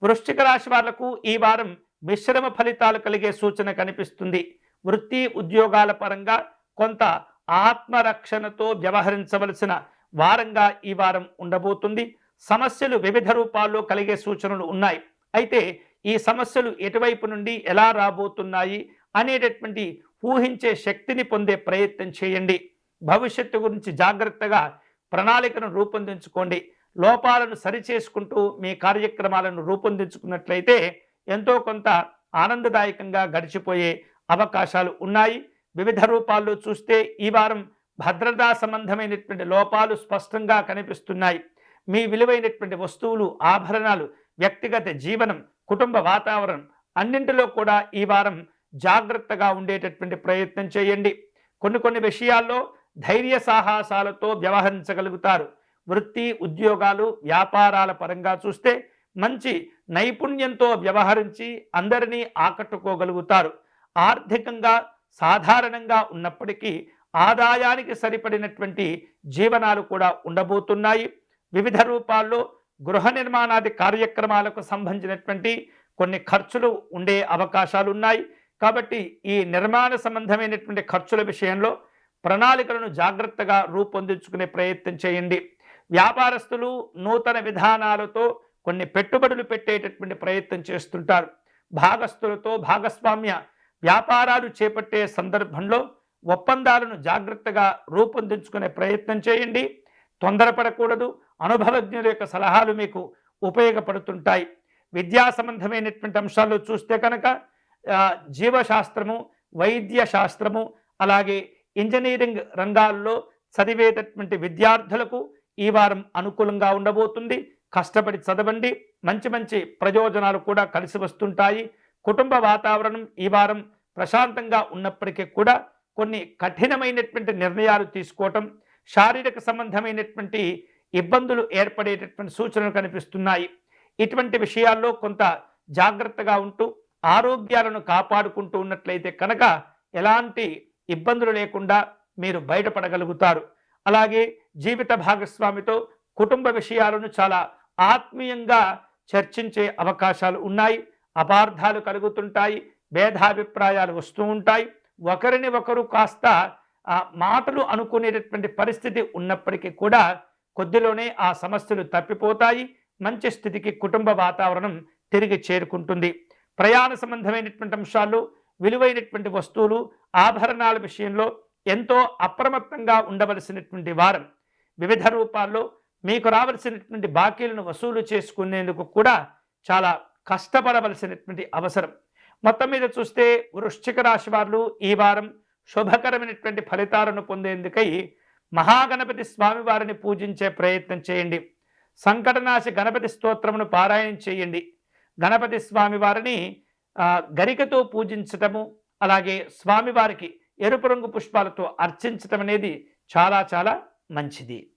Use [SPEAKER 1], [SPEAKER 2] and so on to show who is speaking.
[SPEAKER 1] వృశ్చిక రాశి వాళ్లకు ఈ వారం మిశ్రమ ఫలితాలు కలిగే సూచన కనిపిస్తుంది. వృత్తి ఉద్యోగాల పరంగా కొంత ఆత్మరక్షణతో వ్యవహరించవలసిన వారంగా ఈ వారం ఉండబోతుంది. సమస్యలు వివిధ రూపాల్లో కలిగే సూచనలు ఉన్నాయి. అయితే ఈ సమస్యలు ఎటువైపు నుండి ఎలా రాబోతున్నాయి అనేటటువంటి ఊహించే శక్తిని పొందే ప్రయత్నం చేయండి. భవిష్యత్తు గురించి జాగ్రత్తగా ప్రణాళికను రూపొందించుకోండి. లోపాలను సరిచేసుకుంటూ మీ కార్యక్రమాలను రూపొందించుకున్నట్లయితే ఎంతో కొంత ఆనందదాయకంగా గడిచిపోయే అవకాశాలు ఉన్నాయి. వివిధ రూపాల్లో చూస్తే ఈ వారం భద్రతా సంబంధమైనటువంటి లోపాలు స్పష్టంగా కనిపిస్తున్నాయి. మీ విలువైనటువంటి వస్తువులు, ఆభరణాలు, వ్యక్తిగత జీవనం, కుటుంబ వాతావరణం అన్నింటిలో కూడా ఈ వారం జాగ్రత్తగా ఉండేటటువంటి ప్రయత్నం చేయండి. కొన్ని విషయాల్లో ధైర్య సాహసాలతో వ్యవహరించగలుగుతారు. వృత్తి ఉద్యోగాలు వ్యాపారాల పరంగా చూస్తే మంచి నైపుణ్యంతో వ్యవహరించి అందరినీ ఆకట్టుకోగలుగుతారు. ఆర్థికంగా సాధారణంగా ఉన్నప్పటికీ ఆదాయానికి సరిపడినటువంటి జీవనాలు కూడా ఉండబోతున్నాయి. వివిధ రూపాల్లో గృహ నిర్మాణాది కార్యక్రమాలకు సంబంధించినటువంటి కొన్ని ఖర్చులు ఉండే అవకాశాలు ఉన్నాయి. కాబట్టి ఈ నిర్మాణ సంబంధమైనటువంటి ఖర్చుల విషయంలో ప్రణాళికలను జాగ్రత్తగా రూపొందించుకునే ప్రయత్నం చేయండి. వ్యాపారస్తులు నూతన విధానాలతో కొన్ని పెట్టుబడులు పెట్టేటటువంటి ప్రయత్నం చేస్తుంటారు. భాగస్తులతో భాగస్వామ్య వ్యాపారాలు చేపట్టే సందర్భంలో ఒప్పందాలను జాగ్రత్తగా రూపొందించుకునే ప్రయత్నం చేయండి. తొందరపడకూడదు. అనుభవజ్ఞుల యొక్క సలహాలు మీకు ఉపయోగపడుతుంటాయి. విద్యా సంబంధమైనటువంటి అంశాల్లో చూస్తే కనుక జీవశాస్త్రము, వైద్య శాస్త్రము, అలాగే ఇంజనీరింగ్ రంగాల్లో చదివేటటువంటి విద్యార్థులకు ఈ వారం అనుకూలంగా ఉండబోతుంది. కష్టపడి చదవండి. మంచి ప్రయోజనాలు కూడా కలిసి వస్తుంటాయి. కుటుంబ వాతావరణం ఈ వారం ప్రశాంతంగా ఉన్నప్పటికీ కూడా కొన్ని కఠినమైనటువంటి నిర్ణయాలు తీసుకోవటం, శారీరక సంబంధమైనటువంటి ఇబ్బందులు ఏర్పడేటటువంటి సూచనలు కనిపిస్తున్నాయి. ఇటువంటి విషయాల్లో కొంత జాగ్రత్తగా ఉంటూ ఆరోగ్యాలను కాపాడుకుంటూ ఉన్నట్లయితే కనుక ఎలాంటి ఇబ్బందులు లేకుండా మీరు బయటపడగలుగుతారు. అలాగే జీవిత భాగస్వామితో కుటుంబ విషయాలను చాలా ఆత్మీయంగా చర్చించే అవకాశాలు ఉన్నాయి. అపార్థాలు కలుగుతుంటాయి. భేదాభిప్రాయాలు వస్తూ ఉంటాయి. ఒకరిని ఒకరు కాస్త మాటలు అనుకునేటటువంటి పరిస్థితి ఉన్నప్పటికీ కూడా కొద్దిలోనే ఆ సమస్యలు తప్పిపోతాయి. మంచి స్థితికి కుటుంబ వాతావరణం తిరిగి చేరుకుంటుంది. ప్రయాణ సంబంధమైనటువంటి అంశాలు, విలువైనటువంటి వస్తువులు, ఆభరణాల విషయంలో ఎంతో అప్రమత్తంగా ఉండవలసినటువంటి వారం. వివిధ రూపాల్లో మీకు రావలసినటువంటి బాకీలను వసూలు చేసుకునేందుకు కూడా చాలా కష్టపడవలసినటువంటి అవసరం. మొత్తం మీద చూస్తే వృశ్చిక రాశి వారు ఈ వారం శుభకరమైనటువంటి ఫలితాలను పొందేందుకై మహాగణపతి స్వామివారిని పూజించే ప్రయత్నం చేయండి. సంకటనాశి గణపతి స్తోత్రమును పారాయణం చేయండి. గణపతి స్వామివారిని గరికతో పూజించటము, అలాగే స్వామివారికి ఎరుపు రంగు పుష్పాలతో అర్చించటం అనేది చాలా మంచిది.